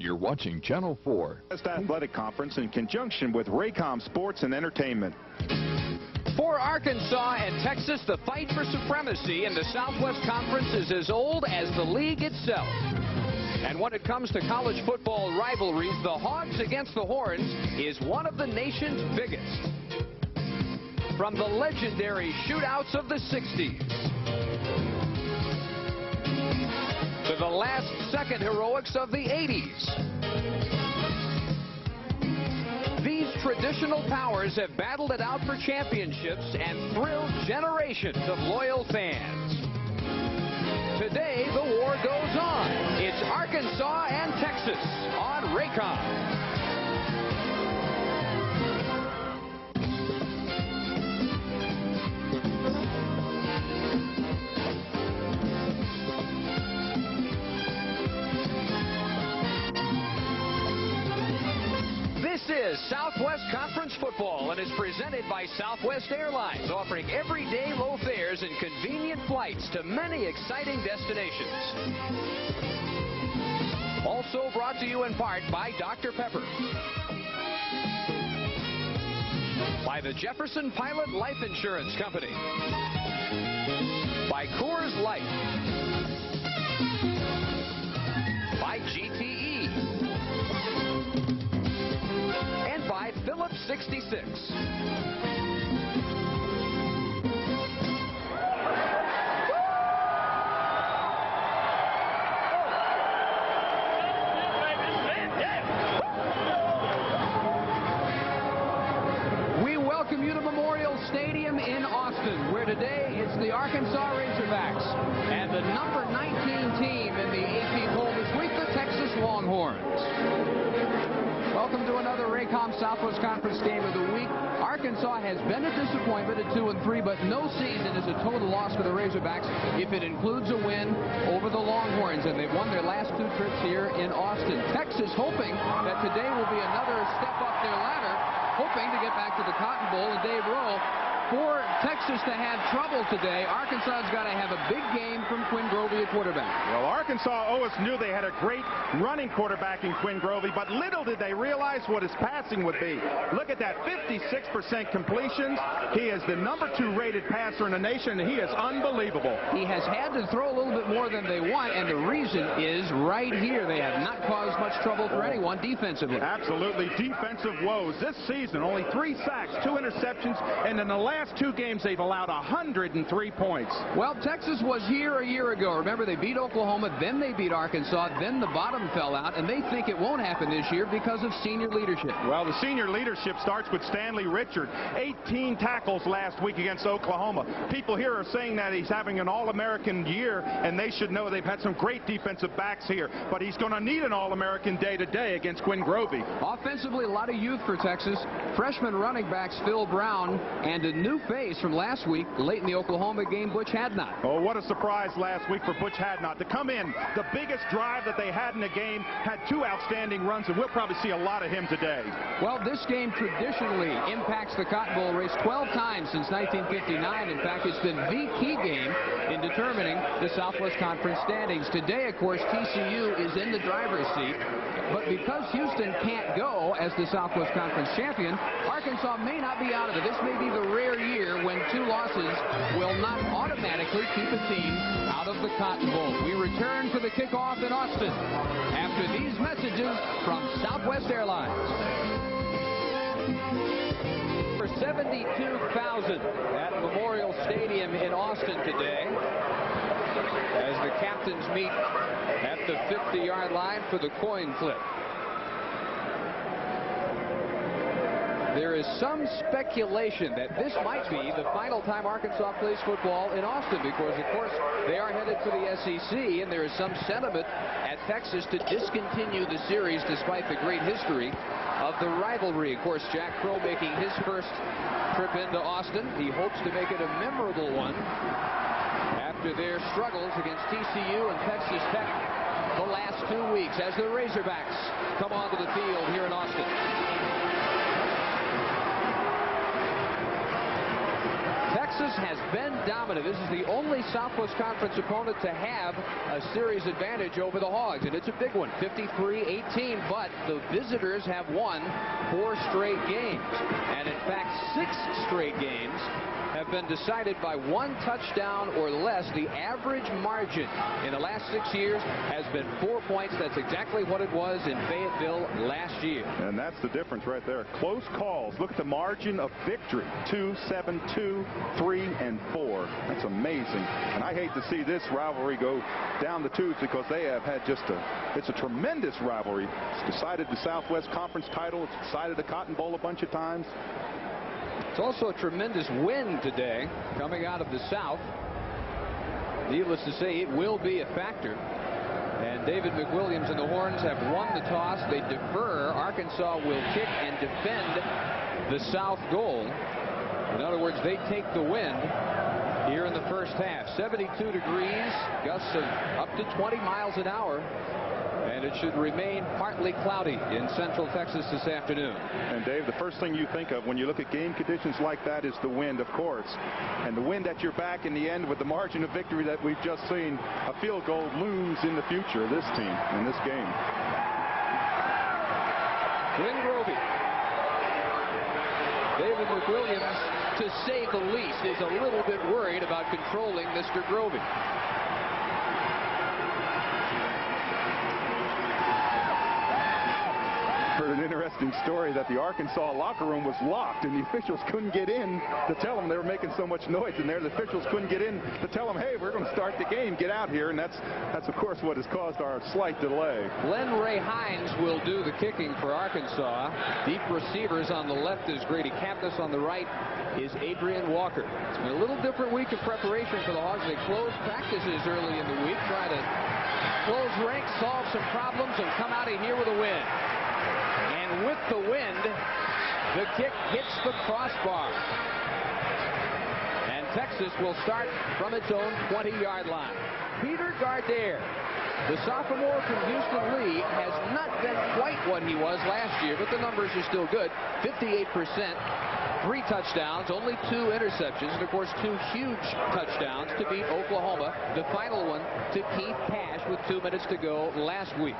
You're watching Channel 4. Best Athletic Conference in conjunction with Raycom Sports and Entertainment. For Arkansas and Texas, the fight for supremacy in the Southwest Conference is as old as the league itself. And when it comes to college football rivalries, the Hogs against the Horns is one of the nation's biggest. From the legendary shootouts of the 60s to the last-second heroics of the 80s. These traditional powers have battled it out for championships and thrilled generations of loyal fans. Today, the war goes on. It's Arkansas and Texas on Raycom. This is Southwest Conference football and is presented by Southwest Airlines, offering everyday low fares and convenient flights to many exciting destinations. Also brought to you in part by Dr. Pepper, by the Jefferson Pilot Life Insurance Company, by Coors Light, by GTE, by Phillips 66. We welcome you to Memorial Stadium in Austin, where today it's the Arkansas Razorbacks and the number 19 team in the AP poll this week, the Texas Longhorns. Welcome to another Raycom Southwest Conference game of the week. Arkansas has been a disappointment at 2-3, but no season is a total loss for the Razorbacks if it includes a win over the Longhorns, and they've won their last two trips here in Austin. Texas hoping that today will be another step up their ladder, hoping to get back to the Cotton Bowl. And Dave Rowe, for Texas to have trouble today, Arkansas has got to have a big game from Quinn Grovey at quarterback. Well, Arkansas always knew they had a great running quarterback in Quinn Grovey, but little did they realize what his passing would be. Look at that, 56% completions. He is the number 2 rated passer in the nation, and he is unbelievable. He has had to throw a little bit more than they want, and the reason is right here. They have not caused much trouble for anyone defensively. Absolutely, defensive woes. This season, only 3 sacks, 2 interceptions, and in the last 2 games, they've allowed 103 points. Well, Texas was here a year ago. Remember, they beat Oklahoma, then they beat Arkansas, then the bottom fell out, and they think it won't happen this year because of senior leadership. Well, the senior leadership starts with Stanley Richard. 18 tackles last week against Oklahoma. People here are saying that he's having an All-American year, and they should know they've had some great defensive backs here, but he's going to need an All-American day today against Quinn Grovey. Offensively, a lot of youth for Texas. Freshman running backs Phil Brown and a new face from last week, late in the Oklahoma game, Butch Hadnot. Oh, what a surprise last week for Butch Hadnot to come in. The biggest drive that they had in the game, had 2 outstanding runs, and we'll probably see a lot of him today. Well, this game traditionally impacts the Cotton Bowl race 12 times since 1959. In fact, it's been the key game in determining the Southwest Conference standings. Today, of course, TCU is in the driver's seat. But because Houston can't go as the Southwest Conference champion, Arkansas may not be out of it. This may be the rare year when 2 losses will not automatically keep a team out of the Cotton Bowl. We return to the kickoff in Austin after these messages from Southwest Airlines. For 72,000 at Memorial Stadium in Austin today, as the captains meet at the 50-yard line for the coin flip. There is some speculation that this might be the final time Arkansas plays football in Austin because, of course, they are headed for the SEC, and there is some sentiment at Texas to discontinue the series despite the great history of the rivalry. Of course, Jack Crow making his first trip into Austin. He hopes to make it a memorable one after their struggles against TCU and Texas Tech the last 2 weeks as the Razorbacks come onto the field here in Austin. Texas has been dominant. This is the only Southwest Conference opponent to have a series advantage over the Hogs, and it's a big one, 53-18, but the visitors have won 4 straight games, and in fact 6 straight games have been decided by 1 touchdown or less. The average margin in the last 6 years has been 4 points. That's exactly what it was in Fayetteville last year. And that's the difference right there. Close calls. Look at the margin of victory. 2, 7, 2, 3, and 4. That's amazing. And I hate to see this rivalry go down the tubes because they have had it's a tremendous rivalry. It's decided the Southwest Conference title. It's decided the Cotton Bowl a bunch of times. It's also a tremendous win today coming out of the South. Needless to say, it will be a factor. And David McWilliams and the Horns have won the toss. They defer. Arkansas will kick and defend the South goal. In other words, they take the win here in the first half. 72 degrees, gusts of up to 20 miles an hour. And it should remain partly cloudy in central Texas this afternoon. And Dave, the first thing you think of when you look at game conditions like that is the wind, of course. And the wind at your back in the end with the margin of victory that we've just seen, a field goal looms in the future of this team in this game. Quinn Grovey. David McWilliams, to say the least, is a little bit worried about controlling Mr. Grovey. Heard an interesting story that the Arkansas locker room was locked and the officials couldn't get in to tell them they were making so much noise in there. The officials couldn't get in to tell them, hey, we're going to start the game, get out here. And that's of course what has caused our slight delay. Glenn Ray Hines will do the kicking for Arkansas. Deep receivers on the left is Grady Kapnis, on the right is Adrian Walker. It's been a little different week of preparation for the Hogs. They closed practices early in the week, try to close ranks, solve some problems, and come out of here with a win. And with the wind, the kick hits the crossbar. And Texas will start from its own 20-yard line. Peter Gardere, the sophomore from Houston Lee, has not been quite what he was last year, but the numbers are still good. 58%, 3 touchdowns, only 2 interceptions, and of course 2 huge touchdowns to beat Oklahoma. The final one to Keith Cash with 2 minutes to go last week.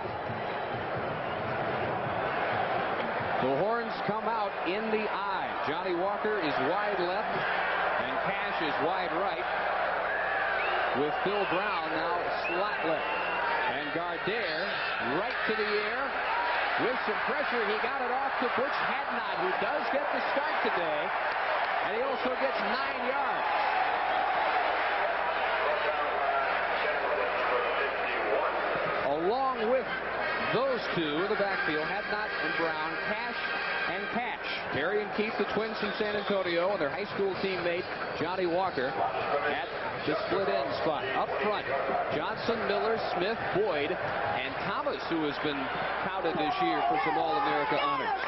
The Horns come out in the I. Johnny Walker is wide left, and Cash is wide right, with Phil Brown now slot left. And Gardere right to the air. With some pressure, he got it off to Butch Hadnot, who does get the start today, and he also gets 9 yards. Along with those two in the backfield, Hadnot and Brown, Cash and Cash. Terry and Keith, the twins from San Antonio, and their high school teammate Johnny Walker at the split end spot. Up front, Johnson, Miller, Smith, Boyd, and Thomas, who has been touted this year for some All-America honors.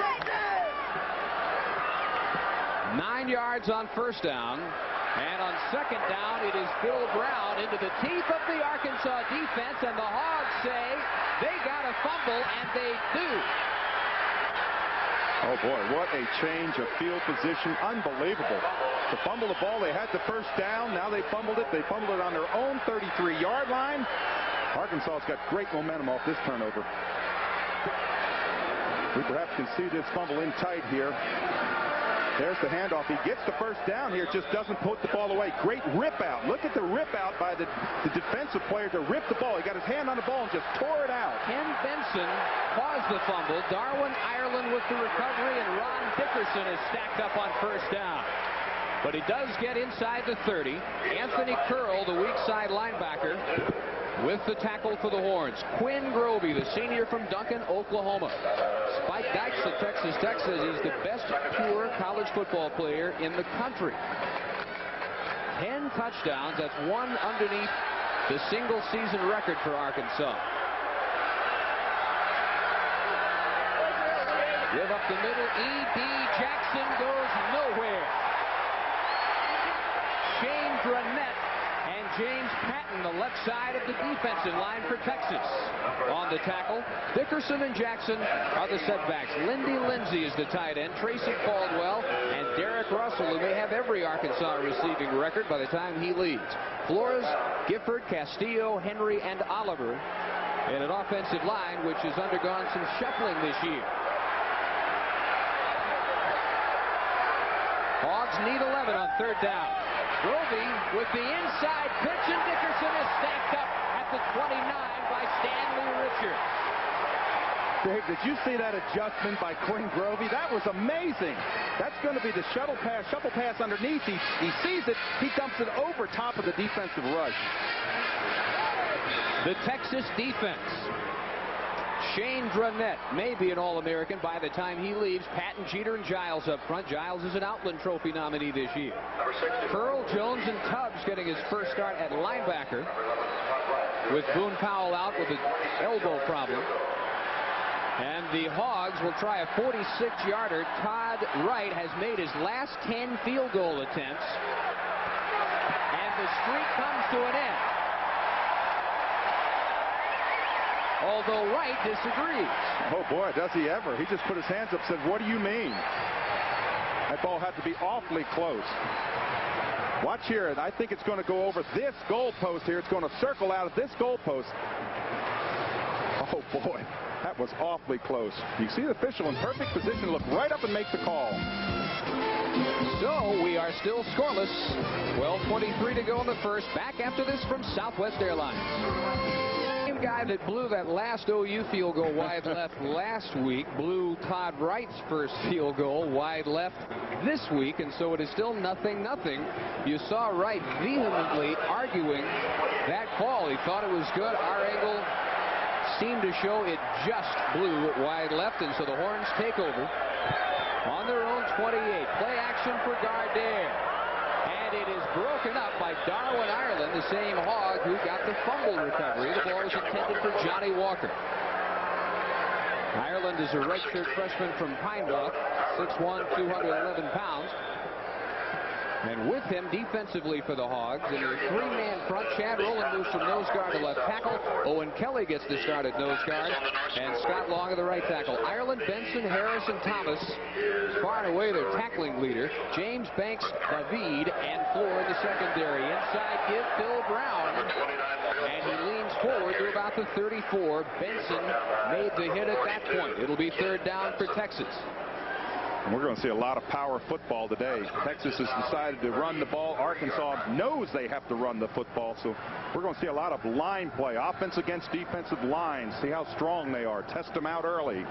9 yards on first down. And on second down, it is Phil Brown into the teeth of the Arkansas defense, and the Hogs say they got a fumble, and they do. Oh boy, what a change of field position. Unbelievable. To fumble the ball, they had the first down. Now they fumbled it. They fumbled it on their own 33-yard line. Arkansas's got great momentum off this turnover. We perhaps can see this fumble in tight here. There's the handoff. He gets the first down here, just doesn't put the ball away. Great rip out. Look at the rip out by the defensive player to rip the ball. He got his hand on the ball and just tore it out. Ken Benson caused the fumble. Darwin Ireland with the recovery, and Ron Dickerson is stacked up on first down. But he does get inside the 30. Anthony Curl, the weak side linebacker, with the tackle for the Horns. Quinn Grovey, the senior from Duncan, Oklahoma. Spike Dykes of Texas Tech says he's the best pure college football player in the country. 10 touchdowns. That's one underneath the single season record for Arkansas. Give up the middle. E.D. Jackson goes nowhere. Shane Dranette and James Patton, the left side of the defensive line for Texas. On the tackle, Dickerson and Jackson are the setbacks. Lindy Lindsey is the tight end. Tracy Caldwell and Derek Russell, who may have every Arkansas receiving record by the time he leaves. Flores, Gifford, Castillo, Henry, and Oliver in an offensive line which has undergone some shuffling this year. Hogs need 11 on third down. Grovey with the inside pitch, and Dickerson is stacked up at the 29 by Stanley Richard. Dave, did you see that adjustment by Quinn Grovey? That was amazing. That's going to be the shuffle pass underneath. He sees it. He dumps it over top of the defensive rush. The Texas defense. Shane Dronette may be an All-American by the time he leaves. Patton, Jeter, and Giles up front. Giles is an Outland Trophy nominee this year. Curl, Jones, and Tubbs getting his first start at linebacker, with Boone Powell out with an elbow problem. And the Hogs will try a 46-yarder. Todd Wright has made his last 10 field goal attempts. And the streak comes to an end. Although Wright disagrees. Oh boy, does he ever. He just put his hands up and said, what do you mean? That ball had to be awfully close. Watch here. I think it's going to go over this goalpost here. It's going to circle out of this goalpost. Oh boy, that was awfully close. You see the official in perfect position, look right up and make the call. So we are still scoreless. 12:23 to go in the first. Back after this from Southwest Airlines. Same guy that blew that last OU field goal wide left last week blew Todd Wright's first field goal wide left this week, and so it is still 0-0. You saw Wright vehemently arguing that call. He thought it was good. Our angle seemed to show it just blew it wide left, and so the Horns take over on their own 28. Play action for Gardere. And it is broken up by Darwin Ireland, the same Hog who got the fumble recovery. The ball was intended for Johnny Walker. Ireland is a redshirt freshman from Pine Bluff, 6'1", 211 pounds. And with him defensively for the Hogs in their three-man front, Chad Rowland moves from nose guard to left tackle. Owen Kelly gets the start at nose guard, and Scott Long at the right tackle. Ireland, Benson, Harris, and Thomas far and away their tackling leader. James, Banks, David, and Floor in the secondary. Inside give Phil Brown, and he leans forward to about the 34. Benson made the hit at that point. It'll be third down for Texas. We're going to see a lot of power football today. Texas has decided to run the ball. Arkansas knows they have to run the football, so we're going to see a lot of line play, offense against defensive lines. See how strong they are. Test them out early.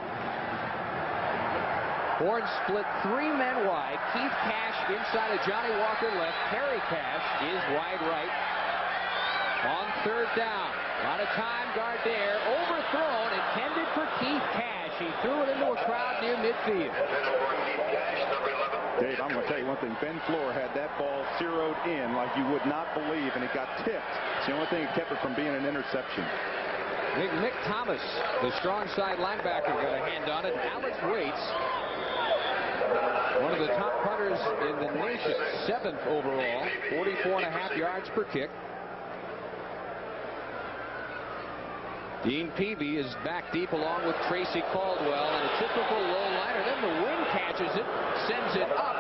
Horns split three men wide. Keith Cash inside of Johnny Walker left. Terry Cash is wide right. On third down. A lot of time. Gardere overthrown, intended for Keith Cash. He threw it into a crowd near midfield. Dave, I'm going to tell you one thing. Ben Floor had that ball zeroed in like you would not believe, and it got tipped. It's the only thing that kept it from being an interception. I think Mick Thomas, the strong side linebacker, got a hand on it. Alex Waits, one of the top punters in the nation, 7th overall, 44.5 yards per kick. Dean Peavy is back deep along with Tracy Caldwell, and a typical low liner. Then the wind catches it, sends it up,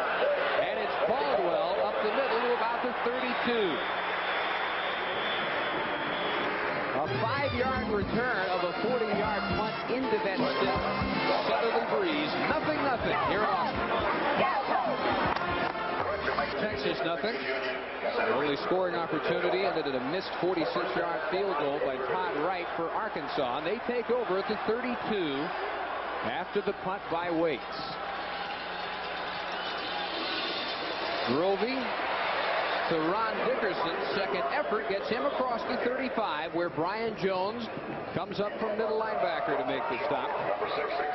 and it's Caldwell up the middle to about the 32. A 5-yard return of a 40-yard punt into that stiff southerly breeze. 0-0 here in Austin. Texas 0. Early scoring opportunity ended in a missed 46-yard field goal by Todd Wright for Arkansas. And they take over at the 32 after the punt by Waits. Grovey to Ron Dickerson. Second effort gets him across the 35, where Brian Jones comes up from middle linebacker to make the stop.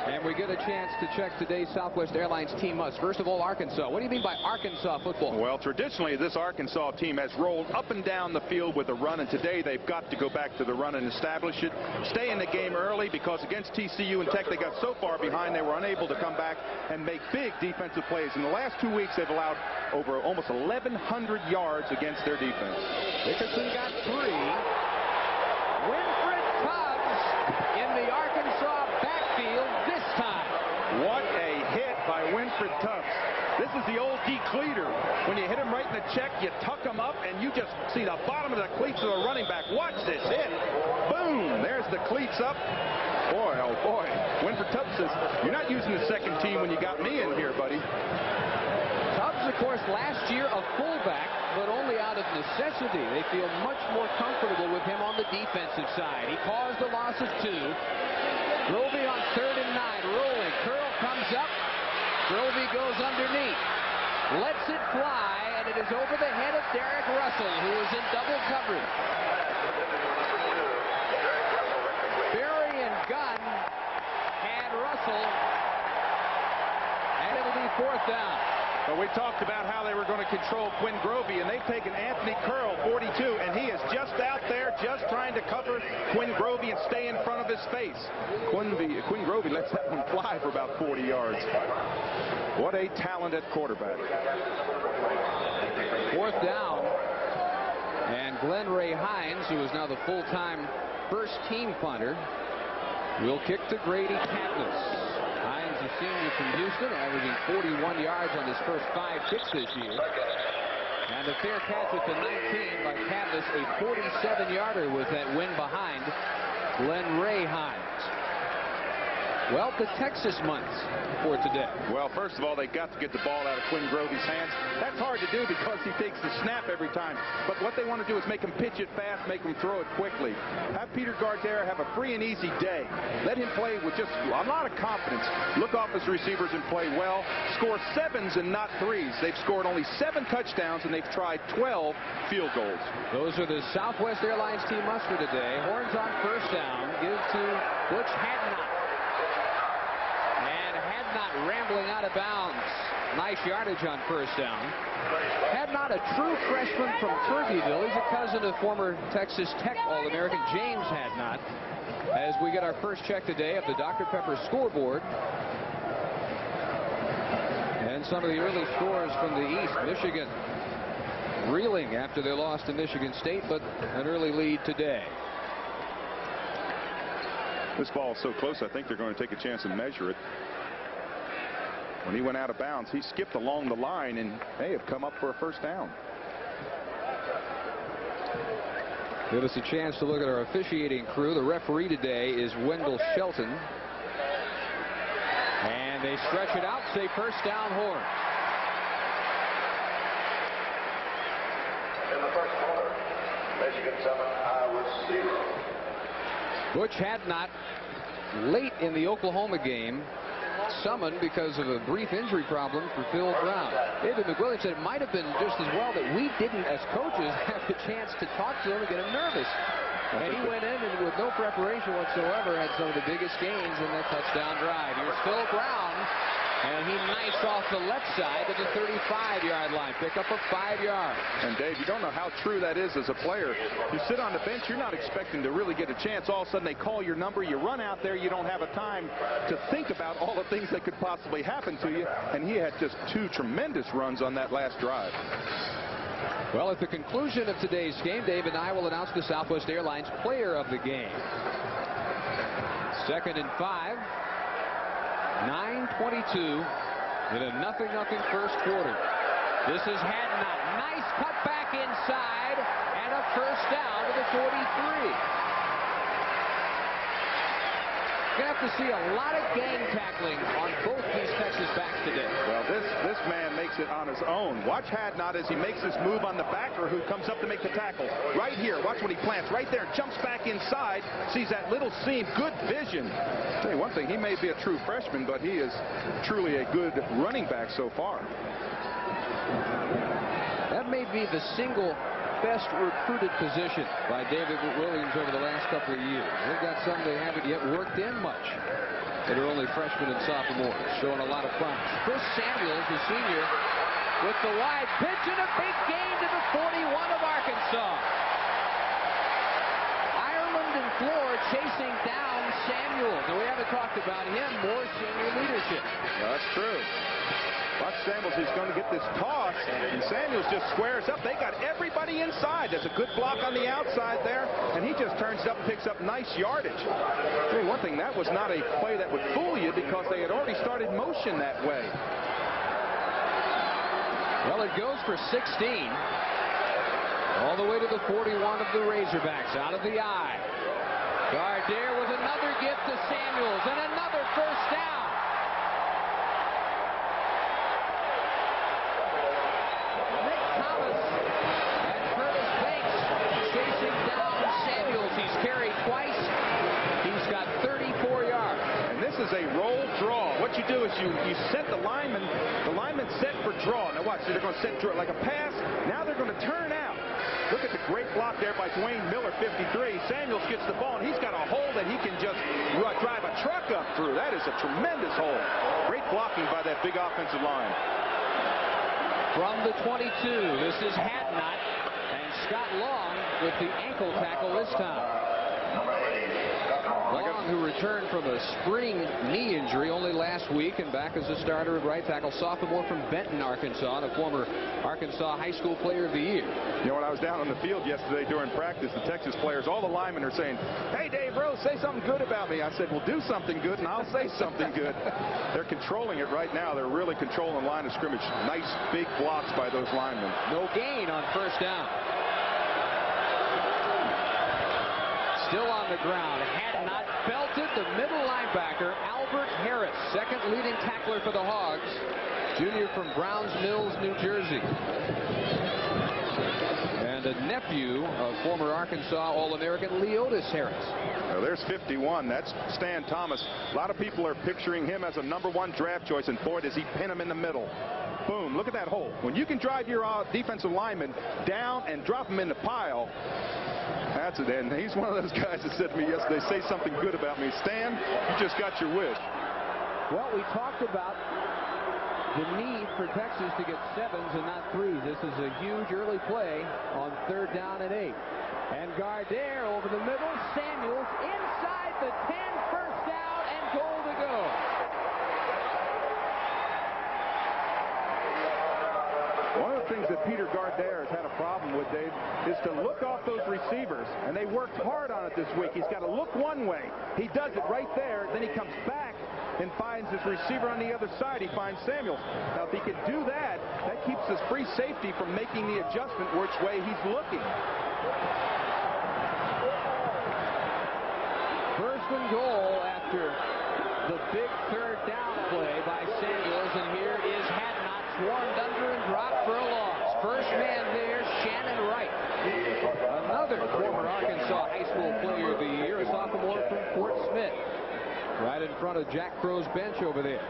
And we get a chance to check today's Southwest Airlines team must. First of all, Arkansas. What do you mean by Arkansas football? Well, traditionally, this Arkansas team has rolled up and down the field with a run, and today they've got to go back to the run and establish it. Stay in the game early, because against TCU and Tech, they got so far behind they were unable to come back and make big defensive plays. In the last 2 weeks, they've allowed over almost 1,100 yards yards against their defense. Dickerson got 3. Winfred Tubbs in the Arkansas backfield this time. What a hit by Winfred Tubbs. This is the old decleater. When you hit him right in the check, you tuck him up, and you just see the bottom of the cleats of the running back. Watch this hit. Boom! There's the cleats up. Boy, oh boy. Winfred Tubbs says, you're not using the second team when you got me in here, buddy. Tubbs, of course, last year a fullback, but only out of necessity. They feel much more comfortable with him on the defensive side. He caused a loss of 2. Grovey on 3rd and 9. Rolling. Curl comes up. Grovey goes underneath. Lets it fly, and it is over the head of Derek Russell, who is in double coverage. Berry and Gunn and Russell, and it'll be 4th down. Well, we talked about how they were going to control Quinn Grovey, and they've taken Anthony Curl, 42, and he is just out there just trying to cover Quinn Grovey and stay in front of his face. Quinn Grovey lets that one fly for about 40 yards. What a talented quarterback. 4th down, and Glenn Ray Hines, who is now the full-time first-team punter, will kick to Grady Katniss. Hines, a senior from Houston, averaging 41 yards on his first 5 kicks this year. And a fair catch at the 19 by Katniss, a 47-yarder with that win behind Glenn Ray Hines. Well, the Texas months for today. Well, first of all, they got to get the ball out of Quinn Grovey's hands. That's hard to do because he takes the snap every time. But what they want to do is make him pitch it fast, make him throw it quickly. Have Peter Gardere have a free and easy day. Let him play with just a lot of confidence. Look off his receivers and play well. Score 7s and not 3s. They've scored only 7 touchdowns, and they've tried 12 field goals. Those are the Southwest Airlines team muster today. Horns on 1st down. Give to Butch Hadnot. Not rambling out of bounds. Nice yardage on 1st down. Hadnot, a true freshman from Kirbyville. He's a cousin of former Texas Tech All-American James Hadnot. As we get our first check today of the Dr. Pepper scoreboard. And some of the early scores from the East. Michigan reeling after they lost to Michigan State, but an early lead today. This ball is so close, I think they're going to take a chance and measure it. When he went out of bounds, he skipped along the line and may have come up for a 1st down. Give us a chance to look at our officiating crew. The referee today is Wendell Shelton. And they stretch it out, say 1st down, Horns. In the first quarter, Michigan 7, Iowa 0. Butch Hadnot, late in the Oklahoma game, summoned because of a brief injury problem for Phil Brown. David McWilliams said it might have been just as well that we didn't, as coaches, have a chance to talk to him and get him nervous. And he went in and with no preparation whatsoever had some of the biggest gains in that touchdown drive. Here's Phil Brown, and he knifes off the left side to the 35-yard line. Pick up of 5 yards. And Dave, you don't know how true that is as a player. You sit on the bench, you're not expecting to really get a chance. All of a sudden they call your number, you run out there, you don't have a time to think about all the things that could possibly happen to you. And he had just 2 tremendous runs on that last drive. Well, at the conclusion of today's game, Dave and I will announce the Southwest Airlines player of the game. 2nd and 5. 9:22 in a 0-0 first quarter. This is Hadnot. Nice cutback inside and a 1st down to the 43. Going to have to see a lot of gang tackling on both these Texas backs today. Well, this man makes it on his own. Watch Hadnot as he makes this move on the backer who comes up to make the tackle. Right here, watch when he plants right there, jumps back inside, sees that little seam, good vision. I'll tell you one thing, he may be a true freshman, but he is truly a good running back so far. That may be the single best recruited position by David Williams over the last couple of years. They've got some they haven't yet worked in much that are only freshmen and sophomores, showing a lot of promise. Chris Samuels, the senior, with the wide pitch and a big gain to the 41 of Arkansas. Ireland Brendan Floor chasing down Samuels. And we haven't talked about him. More senior leadership. Yeah, that's true. Watch Samuels. He's going to get this toss, and Samuels just squares up. They got everybody inside. There's a good block on the outside there, and he just turns it up and picks up nice yardage. Hey, one thing, that was not a play that would fool you because they had already started motion that way. Well, it goes for 16. All the way to the 41 of the Razorbacks, out of the eye. Gardere with another gift to Samuels, and another first down. Nick Thomas and Curtis Banks chasing down Samuels. He's carried twice. He's got 34 yards. And this is a roll draw. What you do is you set the lineman set for draw. Now watch, they're going to set draw like a pass. Now they're going to turn out. Look at the great block there by Dwayne Miller, 53. Samuels gets the ball, and he's got a hole that he can just drive a truck up through. That is a tremendous hole. Great blocking by that big offensive line. From the 22, this is Hadnot, and Scott Long with the ankle tackle this time. Long, who returned from a spring knee injury only last week and back as a starter at right tackle, sophomore from Benton, Arkansas, and a former Arkansas High School Player of the Year. You know, when I was down on the field yesterday during practice, the Texas players, all the linemen are saying, "Hey, Dave Rose, say something good about me." I said, "Well, do something good, and I'll say something good." They're controlling it right now. They're really controlling the line of scrimmage. Nice big blocks by those linemen. No gain on first down. Still on the ground. Had not belted the middle linebacker, Albert Harris, second leading tackler for the Hogs, junior from Browns Mills, New Jersey. And a nephew of former Arkansas All-American Leotis Harris. Well, there's 51. That's Stan Thomas. A lot of people are picturing him as a #1 draft choice, and boy, does he pin him in the middle. Boom, look at that hole. When you can drive your defensive lineman down and drop him in the pile, that's it. And he's one of those guys that said to me yesterday, "Say something good about me." Stan, you just got your wish. Well, we talked about the need for Texas to get 7s and not 3s. This is a huge early play on 3rd down and 8. And Gardere over the middle. Samuels inside the 10, first down and goal to go. One of the things that Peter Gardere has had a problem with, Dave, is to look off those receivers, and they worked hard on it this week. He's got to look one way. He does it right there. Then he comes back and finds his receiver on the other side. He finds Samuels. Now, if he can do that, that keeps his free safety from making the adjustment which way he's looking. First and goal after the big 3rd down play by Samuels, and here is Hadnot swarmed under and dropped for a loss. First man there, Shannon Wright. Another former Arkansas High School Player of the Year, a sophomore from Fort Smith. Right in front of Jack Crow's bench over there.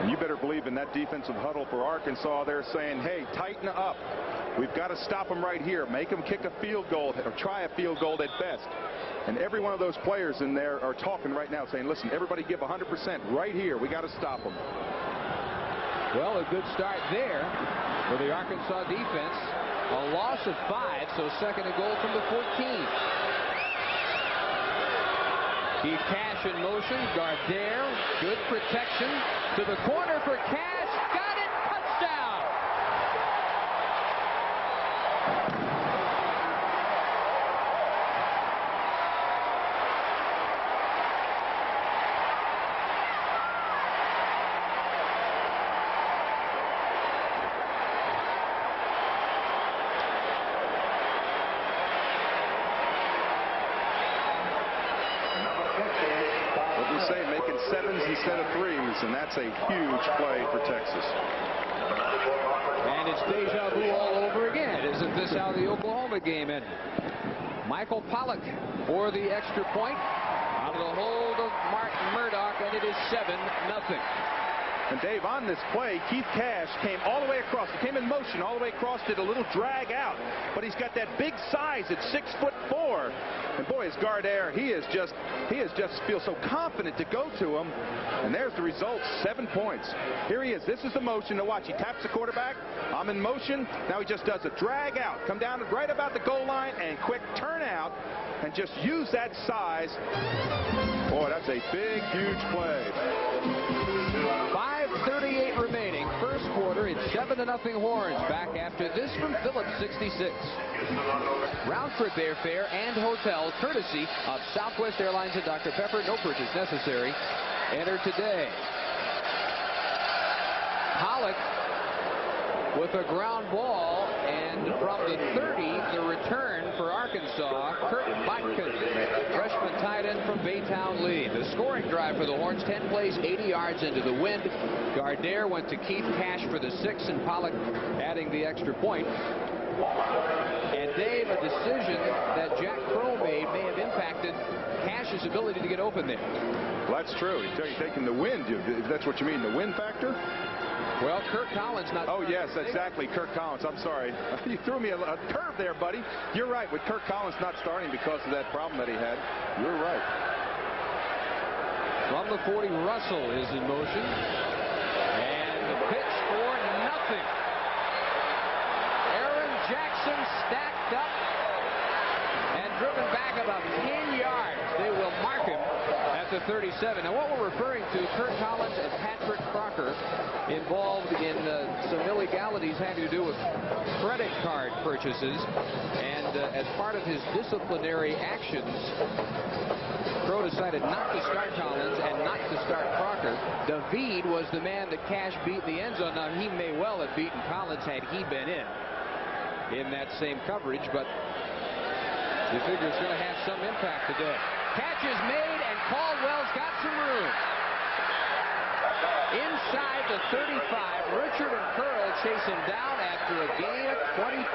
And you better believe in that defensive huddle for Arkansas. They're saying, "Hey, tighten up. We've got to stop them right here. Make them kick a field goal or try a field goal at best." And every one of those players in there are talking right now saying, "Listen, everybody give 100% right here. We got to stop them." Well, a good start there for the Arkansas defense. A loss of 5, so second and goal from the 14. Keith Cash in motion. Gardere, good protection to the corner for Cash. Got it. Touchdown. Making 7s instead of 3s, and that's a huge play for Texas. And it's deja vu all over again. Isn't this how the Oklahoma game ended? Michael Pollock for the extra point out of the hold of Martin Murdoch, and it is 7-0. And Dave, on this play, Keith Cash came all the way across. He came in motion all the way across, did a little drag out. But he's got that big size at 6'4". And boy, his guard air, he just feels so confident to go to him. And there's the result, 7 points. Here he is. This is the motion to watch. He taps the quarterback. I'm in motion. Now he just does a drag out. Come down right about the goal line and quick turnout and just use that size. Boy, that's a big, huge play. 5:38 remaining. First quarter. It's 7-0 Horns. Back after this from Phillips 66. Round trip airfare and hotel courtesy of Southwest Airlines and Dr. Pepper. No purchase necessary. Enter today. Pollock with a ground ball, and from the 30, the return for Arkansas, Kurt Botkin, freshman tight end from Baytown lead. The scoring drive for the Horns, 10 plays, 80 yards into the wind. Gardere went to Keith Cash for the 6, and Pollock adding the extra point. And Dave, a decision that Jack Crow made may have impacted Cash's ability to get open there. Well, that's true. You're taking the wind. That's what you mean, the wind factor? Well, Kirk Collins not. Oh, yes, exactly. Kirk Collins. I'm sorry. You threw me a curve there, buddy. You're right. With Kirk Collins not starting because of that problem that he had. You're right. From the 40, Russell is in motion. And the pitch for nothing. Aaron Jackson stacked up and driven back about 10 yards. They will mark him at the 37. Now, what we're referring to, Kirk Collins and Patrick Crocker involved in some illegalities having to do with credit card purchases. And as part of his disciplinary actions, Crow decided not to start Collins and not to start Crocker. David was the man that Cash beat in the end zone. Now, he may well have beaten Collins had he been in that same coverage, but you figure it's going to have some impact today. Catch is made, and Caldwell's got some room. Inside the 35, Richard and Curl chase him down after a gain of 25.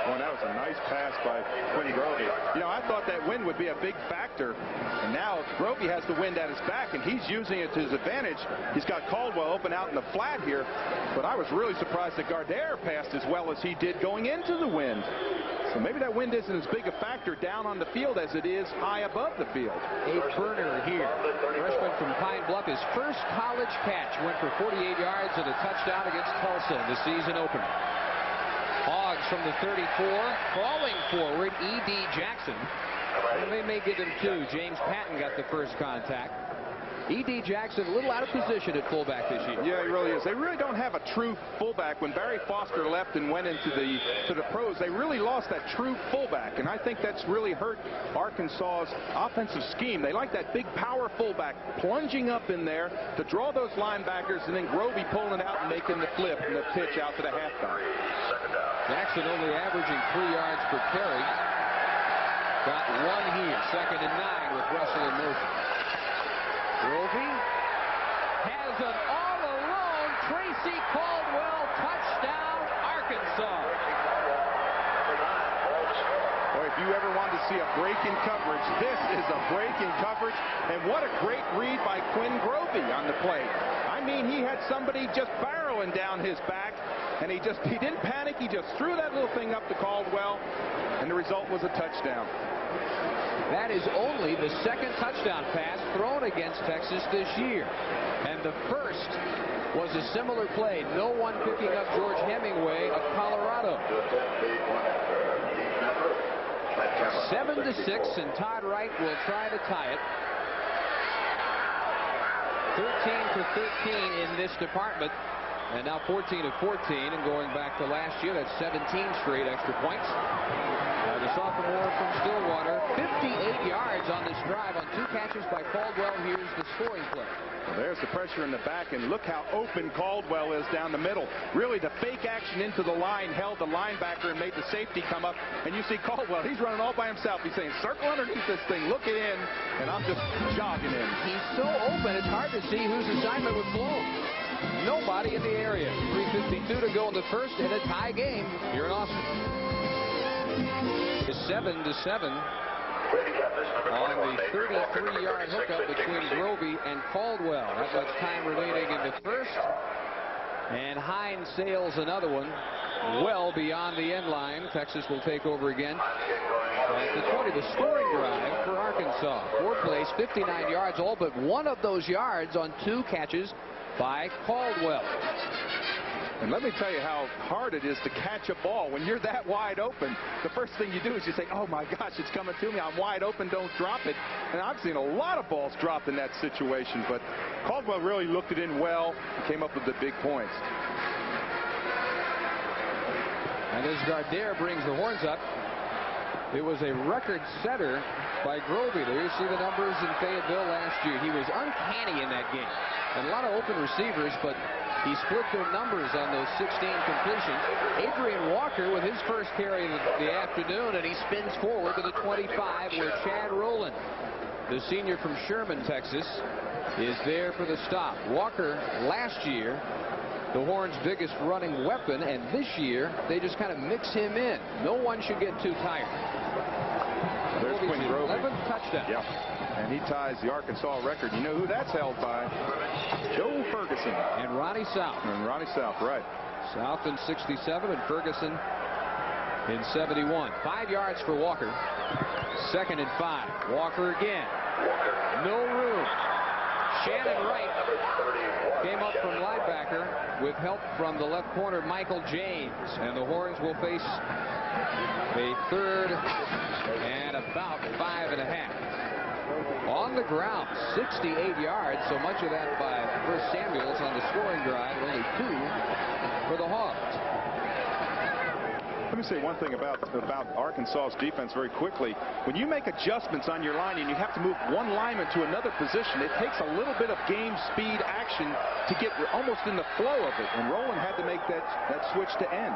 Well, that was a nice pass by Quinn Grovey. You know, I thought that wind would be a big factor. And now Grovey has the wind at his back, and he's using it to his advantage. He's got Caldwell open out in the flat here. But I was really surprised that Gardere passed as well as he did going into the wind. So maybe that wind isn't as big a factor down on the field as it is high above the field. A burner here. Freshman from Pine Bluff, his first college catch, went for 48 yards and a touchdown against Tulsa in the season opener. Hogs from the 34, crawling forward, E.D. Jackson. And they may give him 2. James Patton got the first contact. E.D. Jackson a little out of position at fullback this year. Yeah, he really is. They really don't have a true fullback. When Barry Foster left and went into the pros, they really lost that true fullback, and I think that's really hurt Arkansas's offensive scheme. They like that big power fullback plunging up in there to draw those linebackers, and then Grovey pulling it out and making the flip and the pitch out to the halfback. Jackson only averaging 3 yards per carry. Got 1 here. 2nd and 9 with Russell in motion. Grovey has an all-alone Tracy Caldwell touchdown, Arkansas. Boy, if you ever wanted to see a break in coverage, this is a break in coverage. And what a great read by Quinn Grovey on the play. I mean, he had somebody just barreling down his back, and he didn't panic. He just threw that little thing up to Caldwell, and the result was a touchdown. That is only the 2nd touchdown pass thrown against Texas this year. And the first was a similar play. No one picking up George Hemingway of Colorado. 7-6, and Todd Wright will try to tie it. 13-13 in this department. And now 14-14, and going back to last year, that's 17 straight extra points. The sophomore from Stillwater, 58 yards on this drive on 2 catches by Caldwell. Here's the scoring play. Well, there's the pressure in the back, and look how open Caldwell is down the middle. Really, the fake action into the line held the linebacker and made the safety come up. And you see Caldwell, he's running all by himself. He's saying, circle underneath this thing, look it in, and I'm just jogging in. He's so open, it's hard to see whose assignment was blown. Nobody in the area. 3:52 to go in the first, in a tie game here in Austin. It's 7-7. on the 33-yard hookup between Grovey and Caldwell. That much time remaining in the first. And Hines sails another one well beyond the end line. Texas will take over again at the 20. The scoring drive for Arkansas. 4 plays, 59 yards, all but one of those yards on 2 catches by Caldwell. And let me tell you how hard it is to catch a ball. When you're that wide open, the first thing you do is you say, oh my gosh, it's coming to me. I'm wide open, don't drop it. And I've seen a lot of balls dropped in that situation, but Caldwell really looked it in well and came up with the big points. And as Gardere brings the horns up, it was a record setter by Grovey. There you see the numbers in Fayetteville last year. He was uncanny in that game. And a lot of open receivers, but he split their numbers on those 16 completions. Adrian Walker with his first carry of the afternoon, and he spins forward to the 25 where Chad Rowland, the senior from Sherman, Texas, is there for the stop. Walker last year the Horns' biggest running weapon, and this year they just kind of mix him in. No one should get too tired. There's Quinn Grovey. 11th touchdown. Yep. And he ties the Arkansas record. You know who that's held by? Joe Ferguson. And Ronnie South. And Ronnie South, right. South in 67 and Ferguson in 71. 5 yards for Walker. 2nd and 5. Walker again. No room. Shannon Wright came up from linebacker with help from the left corner Michael James. And the Horns will face a 3rd and about 5.5. On the ground, 68 yards, so much of that by First Samuels on the scoring drive, only 2 for the Hogs. Let me say one thing about Arkansas's defense very quickly. When you make adjustments on your line and you have to move one lineman to another position, it takes a little bit of game speed action to get almost in the flow of it. And Rowland had to make that switch to end.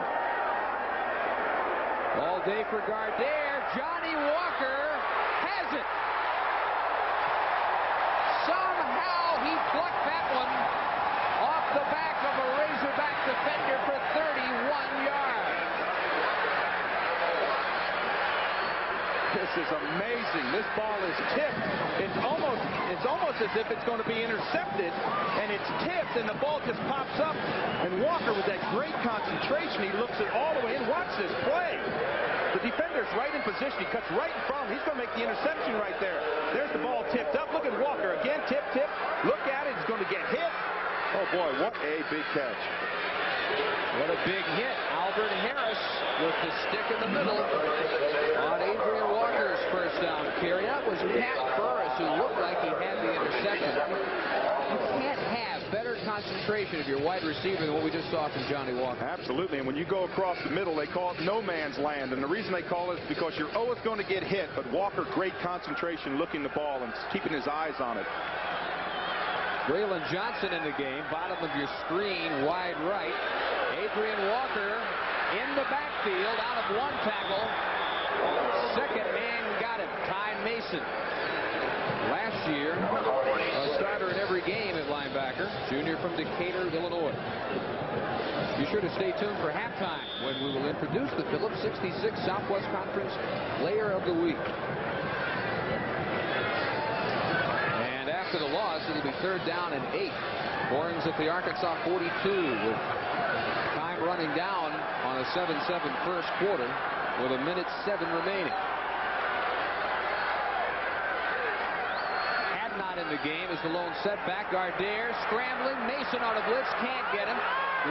All day for Gardere. Johnny Walker has it. Somehow he plucked that one off the back of a Razorback defender for 31 yards. This is amazing. This ball is tipped. It's almost as if it's going to be intercepted, and it's tipped, and the ball just pops up. And Walker, with that great concentration, he looks it all the way in. Watch this play. The defender's right in position. He cuts right in front of him. He's going to make the interception right there. There's the ball tipped up. Look at Walker again. Tip. Look at it. He's going to get hit. Oh boy, what a big catch. What a big hit. Albert Harris with the stick in the middle on Adrian Walker's first down carry. That was Pat Burris who looked like he had the interception. You can't have better concentration of your wide receiver than what we just saw from Johnny Walker. Absolutely. And when you go across the middle, they call it no man's land. And the reason they call it is because you're always going to get hit. But Walker, great concentration looking the ball and keeping his eyes on it. Waylon Johnson in the game, bottom of your screen, wide right. Adrian Walker in the backfield, out of one tackle. Second man got it, Ty Mason. Last year, a starter in every game at linebacker, junior from Decatur, Illinois. Be sure to stay tuned for halftime when we will introduce the Phillips 66 Southwest Conference Player of the Week. And after the loss, it'll be 3rd down and 8. Horns at the Arkansas 42 with time running down on a 7-7 first quarter with 1:07 remaining. Hadnot in the game is the lone setback. Gardere scrambling. Mason on a blitz. Can't get him.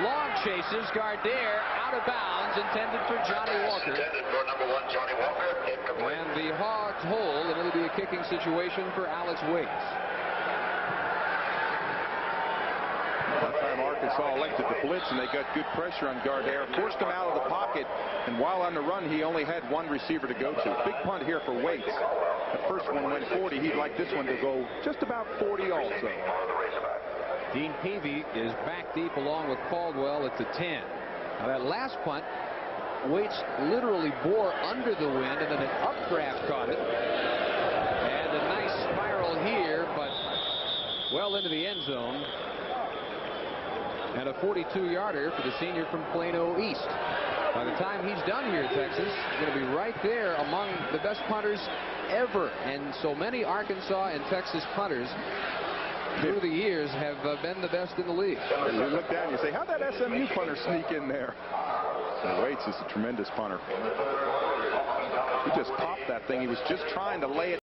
Long chases. Gardere out of bounds. Intended for Johnny Walker. And the Hogs hold, and it'll be a kicking situation for Alex Waits. That time Arkansas elected to blitz, and they got good pressure on Gardere, forced him out of the pocket, and while on the run, he only had one receiver to go to. Big punt here for Waits. The first one went 40. He'd like this one to go just about 40 also. Dean Peavy is back deep along with Caldwell at the 10. Now that last punt, Waits literally bore under the wind, and then an updraft caught it. And a nice spiral here, but well into the end zone. And a 42-yarder for the senior from Plano East. By the time he's done here, Texas is going to be right there among the best punters ever. And so many Arkansas and Texas punters through the years have been the best in the league. And you look down and you say, how'd that SMU punter sneak in there? So Waits is a tremendous punter. He just popped that thing. He was just trying to lay it